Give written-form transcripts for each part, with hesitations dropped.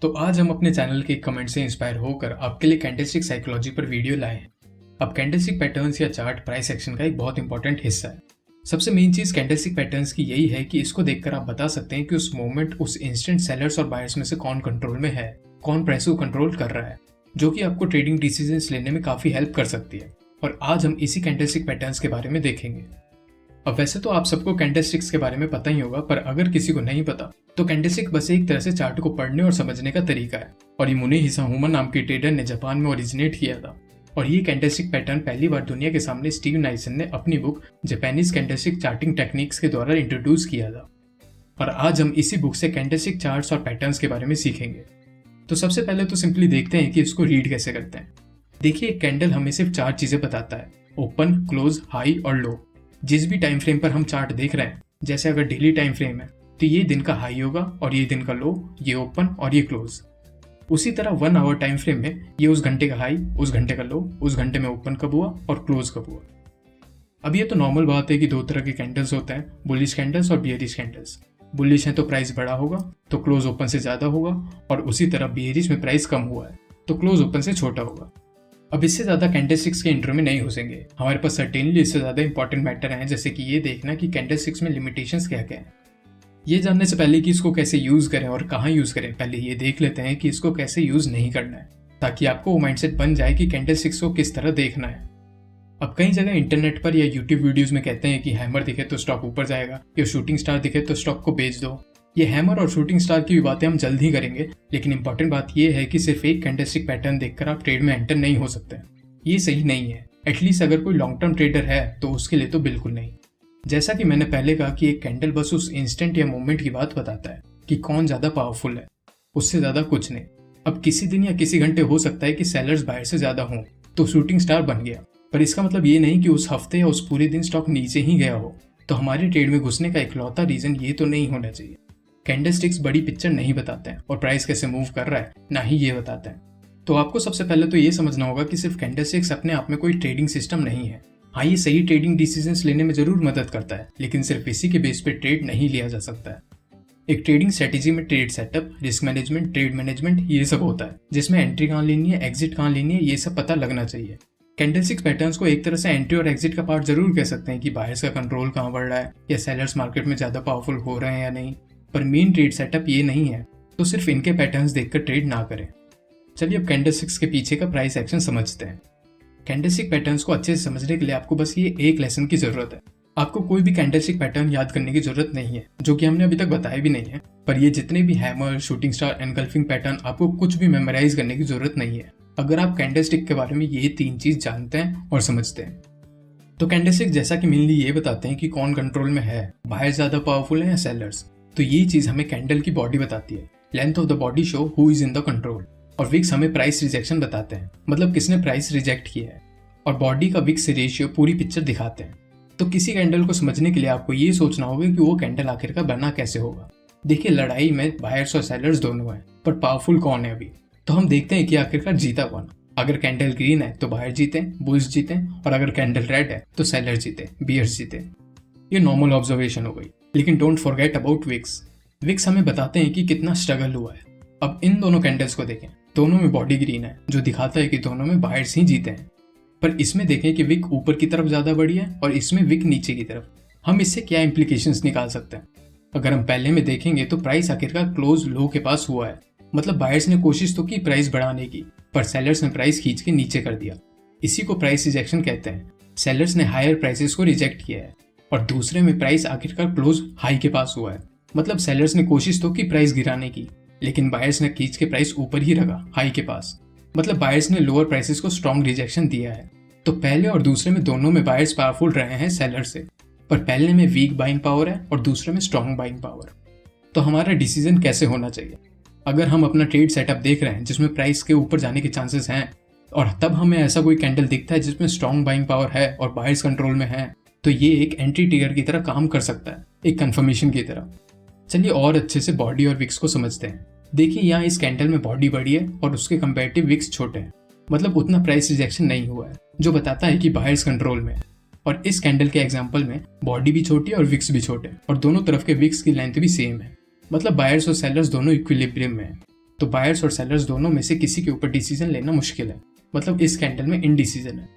तो आज हम अपने चैनल के कमेंट से इंस्पायर होकर आपके लिए कैंडलस्टिक साइकोलॉजी पर वीडियो लाए हैं। अब कैंडलस्टिक पैटर्न्स या चार्ट प्राइस एक्शन का एक बहुत इंपॉर्टेंट हिस्सा है। सबसे मेन चीज कैंडलस्टिक पैटर्न्स की यही है कि इसको देखकर आप बता सकते हैं कि उस मोमेंट उस इंस्टेंट सेलर्स और बायर्स में से कौन कंट्रोल में है, कौन प्राइस को कंट्रोल कर रहा है, जो कि आपको ट्रेडिंग डिसीजंस लेने में काफी हेल्प कर सकती है। और आज हम इसी कैंडलस्टिक पैटर्न्स के बारे में देखेंगे। अब वैसे तो आप सबको कैंडलस्टिक्स के बारे में पता ही होगा, पर अगर किसी को नहीं पता तो कैंडलस्टिक बस एक तरह से चार्ट को पढ़ने और समझने का तरीका है। और ये मुने हिसाहुमा नाम के ट्रेडर ने जापान में ओरिजिनेट किया था। और ये कैंडलस्टिक पैटर्न पहली बार दुनिया के सामने स्टीव नाइसन ने अपनी book Japanese candlestick charting techniques के द्वारा इंट्रोड्यूस किया था। और आज हम इसी बुक से कैंडलस्टिक चार्ट्स और पैटर्न्स के बारे में सीखेंगे। तो सबसे पहले तो सिंपली देखते हैं कि इसको रीड कैसे करते हैं। देखिए, एक कैंडल हमें सिर्फ 4 चीजें बताता है: ओपन, क्लोज, हाई और लो। जिस भी टाइम फ्रेम पर हम चार्ट देख रहे हैं, जैसे अगर डेली टाइम फ्रेम है तो ये दिन का हाई होगा और ये दिन का लो, ये ओपन और ये क्लोज। उसी तरह 1 आवर टाइम फ्रेम में ये उस घंटे का हाई, उस घंटे का लो, उस घंटे में ओपन कब हुआ और क्लोज कब हुआ। अब ये तो नॉर्मल बात है कि 2 तरह के कैंडल्स होते हैं, बुलिश कैंडल्स और बियरिश कैंडल्स। बुलिश है तो प्राइस बड़ा होगा तो क्लोज ओपन से ज्यादा होगा, और उसी तरह बियरिश में प्राइस कम हुआ है तो क्लोज ओपन से छोटा होगा। अब इससे ज्यादा कैंडलस्टिक्स के इंट्रो में नहीं घुसेंगे, हमारे पास सर्टेनली इससे ज्यादा इंपॉर्टेंट मैटर हैं, जैसे कि ये देखना कि कैंडलस्टिक्स में लिमिटेशंस क्या क्या हैं। ये जानने से पहले कि इसको कैसे यूज करें और कहाँ यूज करें, पहले ये देख लेते हैं कि इसको कैसे यूज नहीं करना है, ताकि आपको वो माइंडसेट बन जाए कि कैंडलस्टिक्स को किस तरह देखना है। अब कई जगह इंटरनेट पर या यूट्यूब वीडियोज में कहते हैं कि हैमर दिखे तो स्टॉक ऊपर जाएगा, या शूटिंग स्टार दिखे तो स्टॉक को बेच दो। ये हैमर और शूटिंग स्टार की भी बातें हम जल्द ही करेंगे, लेकिन इंपॉर्टेंट बात यह है कि सिर्फ एक कैंडलस्टिक पैटर्न देखकर आप ट्रेड में एंटर नहीं हो सकते। ये सही नहीं है। एटलीस्ट अगर कोई लॉन्ग टर्म ट्रेडर है तो उसके लिए तो बिल्कुल नहीं। जैसा कि मैंने पहले कहा कि एक कैंडल बस उस इंस्टेंट या मोमेंट की बात बताता है कि कौन ज्यादा पावरफुल है, उससे ज्यादा कुछ नहीं। अब किसी दिन या किसी घंटे हो सकता है कि सेलर्स बायर से ज्यादा हों तो शूटिंग स्टार बन गया, पर इसका मतलब ये नहीं कि उस हफ्ते या उस पूरे दिन स्टॉक नीचे ही गया हो। तो हमारे ट्रेड में घुसने का इकलौता रीजन ये तो नहीं होना चाहिए। कैंडलस्टिक्स बड़ी पिक्चर नहीं बताते हैं और प्राइस कैसे मूव कर रहा है ना ही ये बताते हैं। तो आपको सबसे पहले तो ये समझना होगा कि सिर्फ कैंडलस्टिक्स अपने आप में कोई ट्रेडिंग सिस्टम नहीं है। हाँ, ये सही ट्रेडिंग डिसीजंस लेने में जरूर मदद करता है, लेकिन सिर्फ इसी के बेस पे ट्रेड नहीं लिया जा सकता है। एक ट्रेडिंग स्ट्रेटेजी में trade setup, risk management, trade management, ये सब होता है, जिसमें एंट्री कहाँ लेनी है, एग्जिट कहाँ लेनी है, ये सब पता लगना चाहिए। कैंडलस्टिक्स पैटर्न्स को एक तरह से एंट्री और एग्जिट का पार्ट जरूर कह सकते हैं कि बायर्स का कंट्रोल कहाँ बढ़ रहा है या सेलर्स मार्केट में ज्यादा पावरफुल हो रहे हैं या नहीं, पर मेन ट्रेड सेटअप ये नहीं है। तो सिर्फ इनके पैटर्न्स देखकर ट्रेड ना करें। चलिए अब कैंडलस्टिक्स के पीछे का प्राइस एक्शन समझते हैं। कैंडलस्टिक पैटर्न्स को अच्छे से समझने के लिए आपको बस ये एक लेसन की जरूरत है। आपको कोई भी कैंडलस्टिक पैटर्न याद करने की जरूरत नहीं है, जो कि हमने अभी तक बताया भी नहीं है। पर ये जितने भी hammer, shooting star, engulfing pattern, आपको कुछ भी मेमोराइज करने की जरूरत नहीं है, अगर आप कैंडलस्टिक के बारे में ये 3 चीज जानते हैं और समझते हैं। तो कैंडलस्टिक जैसा कि मेनली ये बताते हैं कि कौन कंट्रोल में है, बायर ज्यादा पावरफुल है या सेलर्स। तो ये चीज हमें कैंडल की बॉडी बताती है, length of the body show who is in the control. और विक्स हमें प्राइस रिजेक्शन बताते हैं, मतलब किसने प्राइस रिजेक्ट किया है। और बॉडी का विक्स से रेशियो पूरी पिक्चर दिखाते हैं। तो किसी कैंडल को समझने के लिए आपको ये सोचना होगा कि वो कैंडल आखिरकार बना कैसे होगा। देखिए, लड़ाई में बायर्स और सेलर्स दोनों हैं, पर पावरफुल कौन है अभी। तो हम देखते हैं कि आखिरकार जीता कौन। अगर कैंडल ग्रीन है तो बायर जीते, बुल्स जीते, और अगर कैंडल रेड है तो सेलर जीते, बियर्स जीते। ये नॉर्मल ऑब्जर्वेशन हो गई, लेकिन don't forget about wicks. Wicks हमें बताते हैं कि कितना स्ट्रगल हुआ है। अब इन दोनों कैंडल्स को देखें, दोनों में बॉडी ग्रीन है, जो दिखाता है कि दोनों में बायर्स ही जीते हैं। पर इसमें देखें कि विक ऊपर की तरफ ज्यादा बढ़ी है और इसमें विक नीचे की तरफ। हम इससे क्या इंप्लीकेशंस निकाल सकते हैं? अगर हम पहले में देखेंगे तो प्राइस आखिरकार क्लोज लो के पास हुआ है, मतलब बायर्स ने कोशिश तो की प्राइस बढ़ाने की, पर सेलर्स ने प्राइस खींच के नीचे कर दिया। इसी को प्राइस रिजेक्शन कहते हैं। सेलर्स ने हायर प्राइसेस को रिजेक्ट किया है, और दूसरे में प्राइस आखिरकार क्लोज हाई के पास हुआ है, मतलब सेलर्स ने कोशिश तो की प्राइस गिराने की, लेकिन बायर्स ने खींच के प्राइस ऊपर ही रखा, हाई के पास, मतलब बायर्स ने लोअर प्राइसेस को स्ट्रॉन्ग रिजेक्शन दिया है। तो पहले और दूसरे में दोनों में बायर्स पावरफुल रहे हैं सेलर से, पर पहले में वीक बाइंग पावर है और दूसरे में स्ट्रॉन्ग बाइंग पावर। तो हमारा डिसीजन कैसे होना चाहिए? अगर हम अपना ट्रेड सेटअप देख रहे हैं जिसमें प्राइस के ऊपर जाने के चांसेस हैं, और तब हमें ऐसा कोई कैंडल दिखता है जिसमें स्ट्रॉन्ग बाइंग पावर है और बायर्स कंट्रोल में है, तो ये एक एंट्री ट्रिगर की तरह काम कर सकता है, एक कंफर्मेशन की तरह। चलिए और अच्छे से बॉडी और विक्स को समझते हैं। देखिए, यहाँ इस कैंडल में बॉडी बड़ी है और उसके कंपैरेटिव विक्स छोटे हैं, मतलब उतना प्राइस रिजेक्शन नहीं हुआ है, जो बताता है कि बायर्स कंट्रोल में है। और इस कैंडल के एग्जांपल में बॉडी भी छोटी है और विक्स भी छोटे हैं, और दोनों तरफ के विक्स की लेंथ भी सेम है, मतलब बायर्स और सेलर्स दोनों इक्विलिब्रियम में है। तो बायर्स और सेलर्स दोनों में से किसी के ऊपर डिसीजन लेना मुश्किल है, मतलब इस कैंडल में इनडिसीजन है।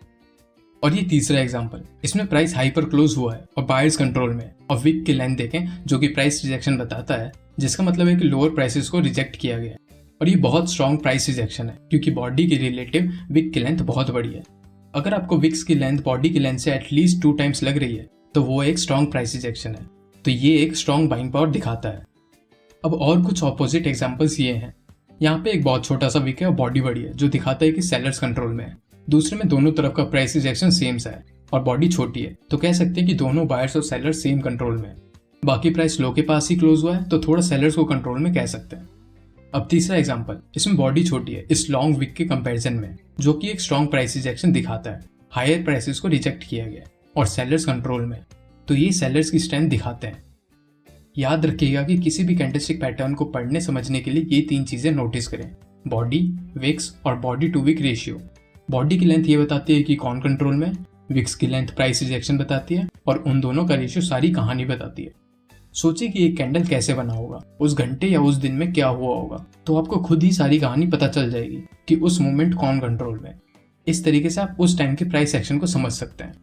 और ये तीसरा एग्जांपल, इसमें प्राइस हाई पर क्लोज हुआ है और बायर्स कंट्रोल में, और विक की लेंथ देखें जो कि प्राइस रिजेक्शन बताता है, जिसका मतलब है कि लोअर प्राइसेस को रिजेक्ट किया गया है। और ये बहुत स्ट्रॉन्ग प्राइस रिजेक्शन है क्योंकि बॉडी की रिलेटिव विक की लेंथ बहुत बड़ी है। अगर आपको विक्स की लेंथ बॉडी की लेंथ से एटलीस्ट 2 टाइम्स लग रही है तो वो एक स्ट्रॉन्ग प्राइस रिजेक्शन है। तो ये एक स्ट्रॉन्ग बाइंग पावर दिखाता है। अब और कुछ ऑपोजिट एग्जांपल्स ये हैं। यहाँ पे एक बहुत छोटा सा विक है और बॉडी बड़ी है, जो दिखाता है कि सेलर्स कंट्रोल में है। दूसरे में दोनों तरफ का प्राइस रिजेक्शन सेम सा है और बॉडी छोटी है, तो कह सकते हैं कि दोनों बायर्स और सेलर्स सेम कंट्रोल में है। बाकी प्राइस लो के पास ही क्लोज हुआ है तो थोड़ा सेलर्स को कंट्रोल में कह सकते हैं। अब तीसरा एग्जांपल, इसमें बॉडी छोटी है इस लॉन्ग विक के कंपैरिजन में, जो कि एक स्ट्रॉन्ग प्राइस रिजेक्शन दिखाता है। हायर प्राइसेस को रिजेक्ट किया गया और सेलर्स कंट्रोल में, तो ये सेलर्स की स्ट्रेंथ दिखाते हैं। याद रखिएगा कि किसी भी कैंडलस्टिक पैटर्न को पढ़ने समझने के लिए ये 3 चीजें नोटिस करें: बॉडी, विक्स और body to wick ratio. Body की लेंथ ये बताती है कि कौन कंट्रोल में, विक्स की लेंथ प्राइस रिजेक्शन बताती है, और उन दोनों का रेशियो सारी कहानी बताती है। सोचिए कि एक कैंडल कैसे बना होगा, उस घंटे या उस दिन में क्या हुआ होगा, तो आपको खुद ही सारी कहानी पता चल जाएगी कि उस मोमेंट कौन कंट्रोल में। इस तरीके से आप उस टाइम के प्राइस एक्शन को समझ सकते हैं।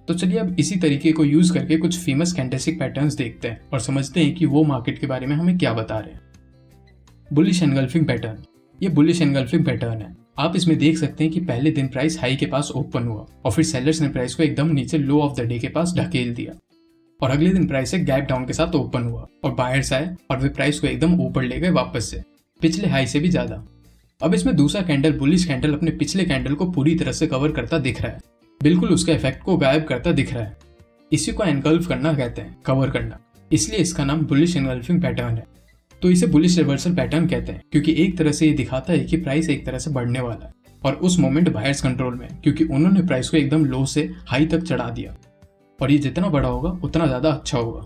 तो चलिए अब इसी तरीके को यूज करके कुछ फेमस कैंडलस्टिक पैटर्न्स देखते हैं और समझते हैं कि वो मार्केट के बारे में हमें क्या बता रहे हैं। बुलिश एनगल्फिंग पैटर्न, ये बुलिश एनगल्फिंग पैटर्न है। आप इसमें देख सकते हैं कि पहले दिन प्राइस हाई के पास ओपन हुआ और फिर सेलर्स ने प्राइस को एकदम नीचे लो ऑफ द डे के पास ढकेल दिया, और अगले दिन प्राइस एक गैप डाउन के साथ ओपन हुआ और बायर्स आए और वे प्राइस को एकदम ऊपर ले गए वापस से, पिछले हाई से भी ज्यादा। अब इसमें दूसरा कैंडल, बुलिश कैंडल, अपने पिछले कैंडल को पूरी तरह से कवर करता दिख रहा है, बिल्कुल उसका इफेक्ट को गायब करता दिख रहा है। इसी को एनगल्फ करना कहते हैं, कवर करना, इसलिए इसका नाम बुलिश एनगल्फिंग पैटर्न है। तो इसे बुलिश रिवर्सल पैटर्न कहते हैं क्योंकि एक तरह से ये दिखाता है कि प्राइस एक तरह से बढ़ने वाला है और उस मोमेंट बायर्स कंट्रोल में, क्योंकि उन्होंने प्राइस को एकदम लो से हाई तक चढ़ा दिया, और ये जितना बड़ा होगा उतना ज्यादा अच्छा होगा।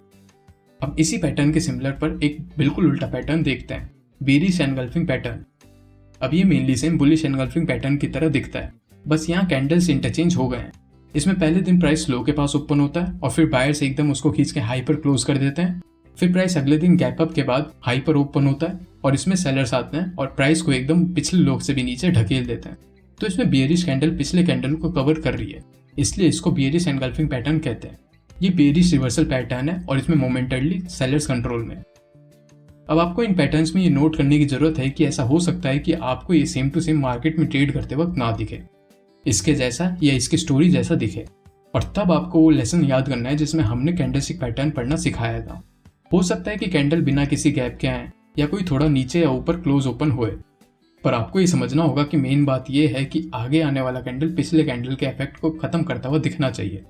अब इसी पैटर्न के सिमिलर पर एक बिल्कुल उल्टा पैटर्न देखते हैं, बेरिश एनगल्फिंग पैटर्न। अब ये mainly same bullish engulfing pattern की तरह दिखता है, बस यहाँ कैंडल्स इंटरचेंज हो गए हैं। इसमें पहले दिन प्राइस लो के पास ओपन होता है और फिर बायर्स एकदम उसको खींच के हाई पर क्लोज कर देते हैं। फिर प्राइस अगले दिन गैप अप के बाद हाई पर ओपन होता है और इसमें सेलर्स आते हैं और प्राइस को एकदम पिछले लो से भी नीचे ढकेल देते हैं। तो इसमें बेरिश कैंडल पिछले कैंडल को कवर कर रही है, इसलिए इसको बेरिश एनगल्फिंग पैटर्न कहते हैं। ये बेरिश रिवर्सल पैटर्न है और इसमें मोमेंटरली सेलर्स कंट्रोल में। अब आपको इन पैटर्न्स में ये नोट करने की जरूरत है कि ऐसा हो सकता है कि आपको ये सेम टू सेम मार्केट में ट्रेड करते वक्त ना दिखे, इसके जैसा या इसकी स्टोरी जैसा दिखे, और तब आपको वो लेसन याद करना है जिसमें हमने कैंडलस्टिक पैटर्न पढ़ना सिखाया था। हो सकता है कि कैंडल बिना किसी गैप के आए या कोई थोड़ा नीचे या ऊपर क्लोज ओपन हुए, पर आपको ये समझना होगा कि मेन बात यह है कि आगे आने वाला कैंडल पिछले कैंडल के इफेक्ट को खत्म करता हुआ दिखना चाहिए,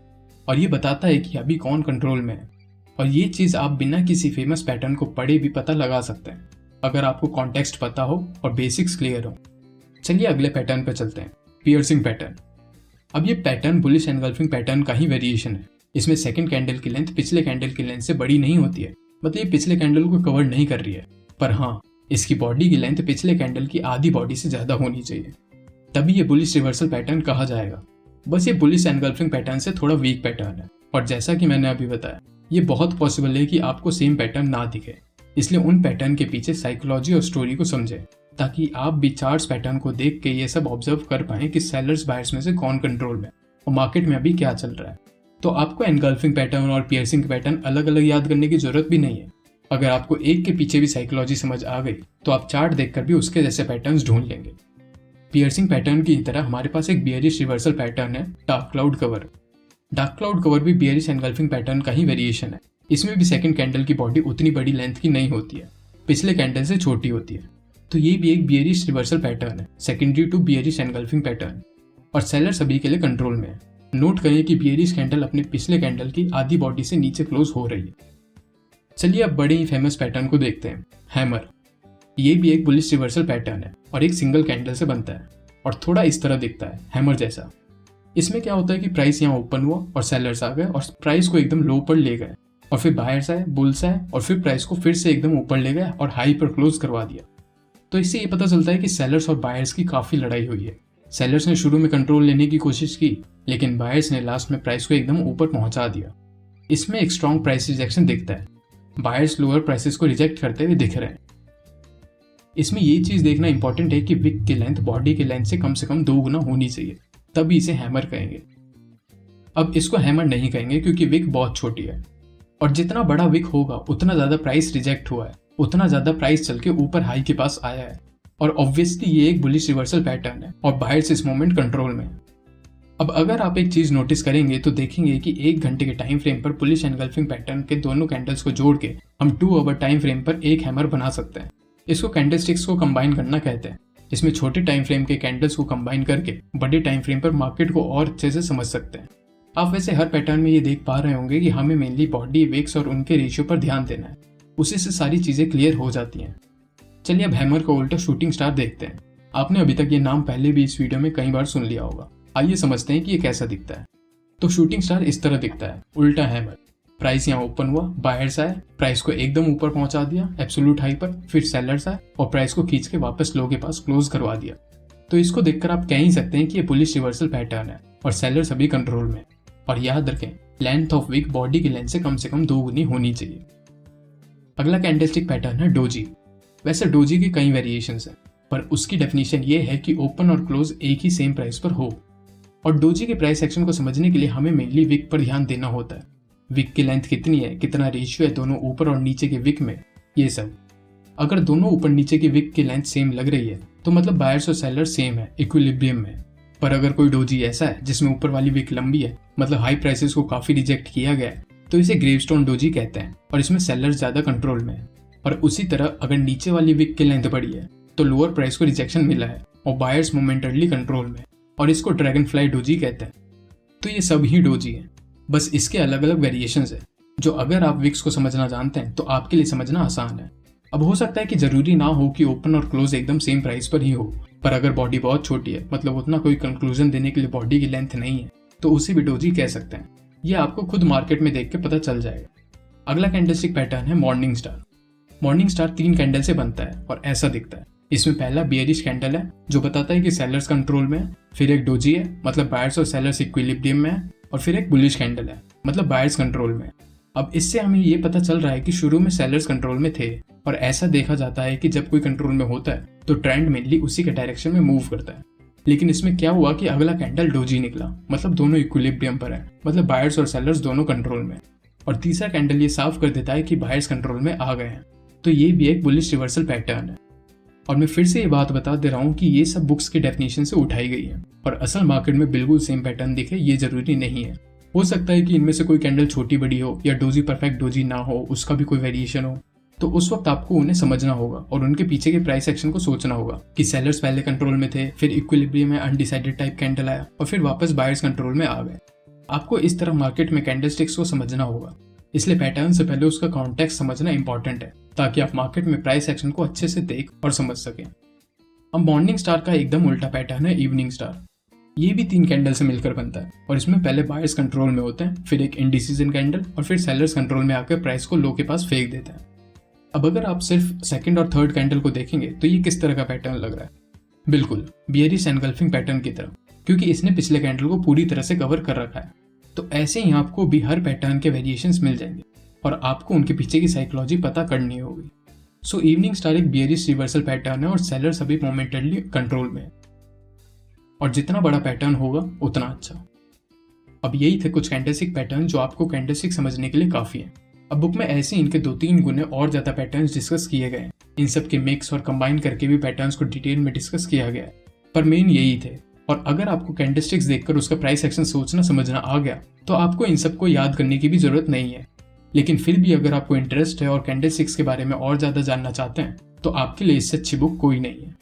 और ये बताता है कि अभी कौन कंट्रोल में है। और ये चीज आप बिना किसी फेमस पैटर्न को पढ़े भी पता लगा सकते हैं, अगर आपको कॉन्टेक्स्ट पता हो और बेसिक्स क्लियर हो। चलिए अगले पैटर्न पे चलते हैं, पियर्सिंग पैटर्न। अब ये पैटर्न बुलिश एनगल्फिंग पैटर्न का ही वेरिएशन है। इसमें सेकंड कैंडल की लेंथ पिछले कैंडल की लेंथ से बड़ी नहीं होती है, मतलब ये पिछले कैंडल को कवर नहीं कर रही है, पर हाँ इसकी बॉडी की लेंथ पिछले कैंडल की आधी बॉडी से ज्यादा होनी चाहिए, तभी ये बुलिश रिवर्सल पैटर्न कहा जाएगा। बस ये बुलिश एनगल्फिंग पैटर्न से थोड़ा वीक पैटर्न है, और जैसा कि मैंने अभी बताया ये बहुत पॉसिबल है कि आपको सेम पैटर्न ना दिखे, इसलिए उन पैटर्न के पीछे साइकोलॉजी और स्टोरी को समझें, ताकि आप भी चार्ट्स पैटर्न को देख के ये सब ऑब्जर्व कर पाएं कि सेलर्स बायर्स में से कौन कंट्रोल में और मार्केट में अभी क्या चल रहा है। तो आपको एनगल्फिंग पैटर्न और पियर्सिंग पैटर्न अलग अलग याद करने की जरूरत भी नहीं है। अगर आपको एक के पीछे भी साइकोलॉजी समझ आ गई तो आप चार्ट देखकर भी उसके जैसे पैटर्न्स ढूंढ लेंगे। पियर्सिंग पैटर्न की तरह हमारे पास एक बियरिश रिवर्सल पैटर्न है, dark cloud cover. Dark cloud cover भी बियरिश एनगल्फिंग पैटर्न का ही वेरिएशन है। इसमें भी सेकंड कैंडल की बॉडी उतनी बड़ी लेंथ की नहीं होती है, पिछले कैंडल से छोटी होती है। तो ये भी एक बियरिश रिवर्सल पैटर्न है, secondary to bearish engulfing pattern, और सेलर सभी के लिए कंट्रोल में है। नोट करिए कि बियरिश कैंडल अपने पिछले कैंडल की आधी बॉडी से नीचे क्लोज हो रही है। चलिए अब बड़े ही फेमस पैटर्न को देखते हैं, हैमर। ये भी एक बुलिश रिवर्सल पैटर्न है और एक सिंगल कैंडल से बनता है और थोड़ा इस तरह दिखता है, हैमर जैसा। इसमें क्या होता है कि प्राइस यहाँ ओपन हुआ और सेलर्स आ गए और प्राइस को एकदम लो पर ले गए, और फिर बायर्स आए, बुल्स आए और फिर प्राइस को फिर से एकदम ऊपर ले गए और हाई पर क्लोज करवा दिया। तो इससे ये पता चलता है कि सेलर्स और बायर्स की काफी लड़ाई हुई है। सेलर्स ने शुरू में कंट्रोल लेने की कोशिश की, लेकिन बायर्स ने लास्ट में प्राइस को एकदम ऊपर पहुंचा दिया। इसमें एक स्ट्रॉन्ग प्राइस रिजेक्शन दिखता है, बायर्स लोअर प्राइसेस को रिजेक्ट करते हुए दिख रहे हैं। इसमें ये चीज़ देखना इंपॉर्टेंट है कि विक की लेंथ बॉडी की लेंथ से कम 2 गुना होनी चाहिए, तभी इसे हैमर कहेंगे। अब इसको हैमर नहीं कहेंगे क्योंकि विक बहुत छोटी है, और जितना बड़ा विक होगा उतना ज़्यादा प्राइस रिजेक्ट हुआ है, उतना ज़्यादा प्राइस चल के ऊपर हाई के पास आया है, और ऑब्वियसली ये एक बुलिश रिवर्सल पैटर्न है और बायर्स इस मोमेंट कंट्रोल में है। अब अगर आप एक चीज़ नोटिस करेंगे तो देखेंगे कि 1 घंटे के टाइम फ्रेम पर बुलिश एनगल्फिंग पैटर्न के दोनों कैंडल्स को जोड़ के हम 2 आवर टाइम फ्रेम पर एक हैमर बना सकते हैं। इसको कैंडलस्टिक्स को कंबाइन करना कहते हैं। इसमें छोटे टाइम फ्रेम के कैंडल्स को कंबाइन करके बड़े टाइम फ्रेम पर मार्केट को और अच्छे से समझ सकते हैं। आप वैसे हर पैटर्न में ये देख पा रहे होंगे कि हमें मेनली बॉडी, विक्स और उनके रेशियो पर ध्यान देना है, उसी से सारी चीज़ें क्लियर हो जाती हैं। चलिए अब हैमर का उल्टा शूटिंग स्टार देखते हैं। आपने अभी तक ये नाम पहले भी इस वीडियो में कई बार सुन लिया होगा। आइए समझते हैं कि ये कैसा दिखता है। तो शूटिंग स्टार इस तरह दिखता है, उल्टा हैमर। प्राइस यहाँ ओपन हुआ, बायर्स आए, प्राइस को एकदम ऊपर पहुंचा दिया एब्सोल्यूट हाई पर, फिर सेलर्स आए और प्राइस को खींच के वापस लो के पास क्लोज करवा दिया। तो इसको देखकर आप कह ही सकते हैं कि ये बुलिश रिवर्सल पैटर्न है और सेलर्स अभी कंट्रोल में। और याद रखें, लेंथ ऑफ विक बॉडी की लेंथ से कम 2 गुनी होनी चाहिए। अगला कैंडलस्टिक पैटर्न है डोजी। वैसे डोजी की कई वेरिएशंस हैं, पर उसकी डेफिनेशन ये है कि ओपन और क्लोज एक ही सेम प्राइस पर हो। और डोजी के प्राइस एक्शन को समझने के लिए हमें मेनली विक पर ध्यान देना होता है। विक की लेंथ कितनी है, कितना रेशियो है दोनों ऊपर और नीचे के विक में, ये सब। अगर दोनों ऊपर नीचे की विक की लेंथ सेम लग रही है तो मतलब बायर्स और सेलर्स सेम है, इक्विलिब्रियम में। पर अगर कोई डोजी ऐसा है जिसमें ऊपर वाली विक लंबी है, मतलब हाई प्राइसेस को काफी रिजेक्ट किया गया है, तो इसे ग्रेवस्टोन डोजी कहते हैं और इसमें सेलर्स ज्यादा कंट्रोल में है। और उसी तरह अगर नीचे वाली विक की लेंथ बड़ी है तो लोअर प्राइस को रिजेक्शन मिला है और बायर्स मोमेंटरली कंट्रोल में, और इसको ड्रैगन फ्लाई डोजी कहते हैं। तो ये सब ही डोजी है, बस इसके अलग अलग वेरिएशंस है, जो अगर आप विक्स को समझना जानते हैं तो आपके लिए समझना आसान है। अब हो सकता है कि जरूरी ना हो कि ओपन और क्लोज एकदम सेम प्राइस पर ही हो, पर अगर बॉडी बहुत छोटी है, मतलब उतना कोई कंक्लूजन देने के लिए बॉडी की लेंथ नहीं है, तो उसे भी डोजी कह सकते हैं। ये आपको खुद मार्केट में देख के पता चल जाएगा। अगला कैंडलस्टिक पैटर्न है morning star. Morning star 3 candle से बनता है और ऐसा दिखता है। इसमें पहला बियरिश कैंडल है जो बताता है कि सेलर्स कंट्रोल में है, फिर एक डोजी है मतलब बायर्स और सेलर्स इक्विलिब्रियम में है, और फिर एक बुलिश कैंडल है मतलब बायर्स कंट्रोल में है। अब इससे हमें ये पता चल रहा है कि शुरू में सेलर्स कंट्रोल में थे, और ऐसा देखा जाता है कि जब कोई कंट्रोल में होता है तो ट्रेंड मेनली उसी के डायरेक्शन में मूव करता है। लेकिन इसमें क्या हुआ कि अगला कैंडल डोजी निकला, मतलब दोनों इक्विलिब्रियम पर है, मतलब बायर्स और सेलर्स दोनों कंट्रोल में। और तीसरा कैंडल ये साफ कर देता है कि बायर्स कंट्रोल में आ गए हैं। तो ये भी एक बुलिश रिवर्सल पैटर्न है। और मैं फिर से ये बात बता दे रहा हूँ कि ये सब बुक्स के डेफिनेशन से उठाई गई है, और असल मार्केट में बिल्कुल सेम पैटर्न दिखे ये जरूरी नहीं है। हो सकता है कि इनमें से कोई कैंडल छोटी बड़ी हो या डोजी परफेक्ट डोजी ना हो, उसका भी कोई वेरिएशन हो। तो उस वक्त आपको उन्हें समझना होगा और उनके पीछे के प्राइस एक्शन को सोचना होगा कि सेलर्स पहले कंट्रोल में थे, फिर इक्विलिब्रियम में अनडिसाइडेड टाइप कैंडल आया और फिर वापस बायर्स कंट्रोल में आ गए। आपको इस तरह मार्केट में कैंडलस्टिक्स को समझना होगा, इसलिए पैटर्न से पहले उसका कॉन्टेक्स्ट समझना इंपॉर्टेंट है, ताकि आप मार्केट में प्राइस एक्शन को अच्छे से देख और समझ सकें। अब मॉर्निंग स्टार का एकदम उल्टा पैटर्न है इवनिंग स्टार। ये भी 3 कैंडल से मिलकर बनता है और इसमें पहले बायर्स कंट्रोल में होते हैं, फिर एक इंडिसीजन कैंडल और फिर सेलर्स कंट्रोल में आकर प्राइस को लो के पास फेंक देते हैं। अब अगर आप सिर्फ सेकंड और थर्ड कैंडल को देखेंगे तो ये किस तरह का पैटर्न लग रहा है, बिल्कुल बियरिश एनगल्फिंग पैटर्न की तरह, क्योंकि इसने पिछले कैंडल को पूरी तरह से कवर कर रखा है। तो ऐसे ही आपको भी हर पैटर्न के वेरिएशंस मिल जाएंगे और आपको उनके पीछे की साइकोलॉजी पता करनी होगी। सो इवनिंग स्टार एक बियरिश रिवर्सल पैटर्न है और सेलर्स अभी मोमेंटरली कंट्रोल में है, और जितना बड़ा पैटर्न होगा उतना अच्छा। अब यही थे कुछ कैंडलस्टिक पैटर्न जो आपको कैंडलस्टिक समझने के लिए काफी है। अब बुक में ऐसे इनके 2-3 गुने और ज्यादा पैटर्न्स डिस्कस किए गए हैं। इन सब के मिक्स और कंबाइन करके भी पैटर्न्स को डिटेल में डिस्कस किया गया है, पर मेन यही थे। और अगर आपको कैंडलस्टिक्स देखकर उसका प्राइस एक्शन सोचना समझना आ गया तो आपको इन सबको याद करने की भी जरूरत नहीं है। लेकिन फिर भी अगर आपको इंटरेस्ट है और कैंडलस्टिक्स के बारे में और ज्यादा जानना चाहते हैं तो आपके लिए इससे अच्छी बुक कोई नहीं है।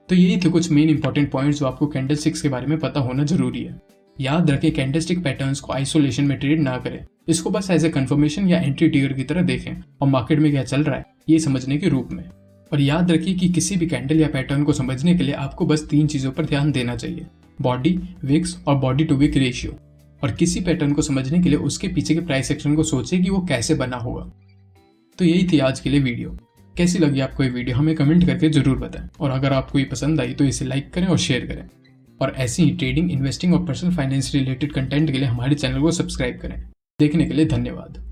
तो यही थे कुछ मेन इंपॉर्टेंट पॉइंट्स जो आपको कैंडलस्टिक्स के बारे में पता होना जरूरी है। याद रखें, कैंडलस्टिक पैटर्न्स को आइसोलेशन में ट्रेड ना करें, इसको बस एज ए कंफर्मेशन या एंट्री ट्रिगर की तरह देखें और मार्केट में क्या चल रहा है ये समझने के रूप में। और याद रखिए कि किसी भी कैंडल या पैटर्न को समझने के लिए आपको बस 3 चीजों पर ध्यान देना चाहिए, बॉडी, विक्स और बॉडी टू विक रेशियो। और किसी पैटर्न को समझने के लिए उसके पीछे के प्राइस एक्शन को सोचें कि वो कैसे बना होगा। तो यही थी आज के लिए वीडियो। कैसी लगी आपको ये वीडियो हमें कमेंट करके जरूर बताएं, और अगर आपको ये पसंद आई तो इसे लाइक करें और शेयर करें। और ऐसी ही ट्रेडिंग, इन्वेस्टिंग और पर्सनल फाइनेंस रिलेटेड कंटेंट के लिए हमारे चैनल को सब्सक्राइब करें। देखने के लिए धन्यवाद।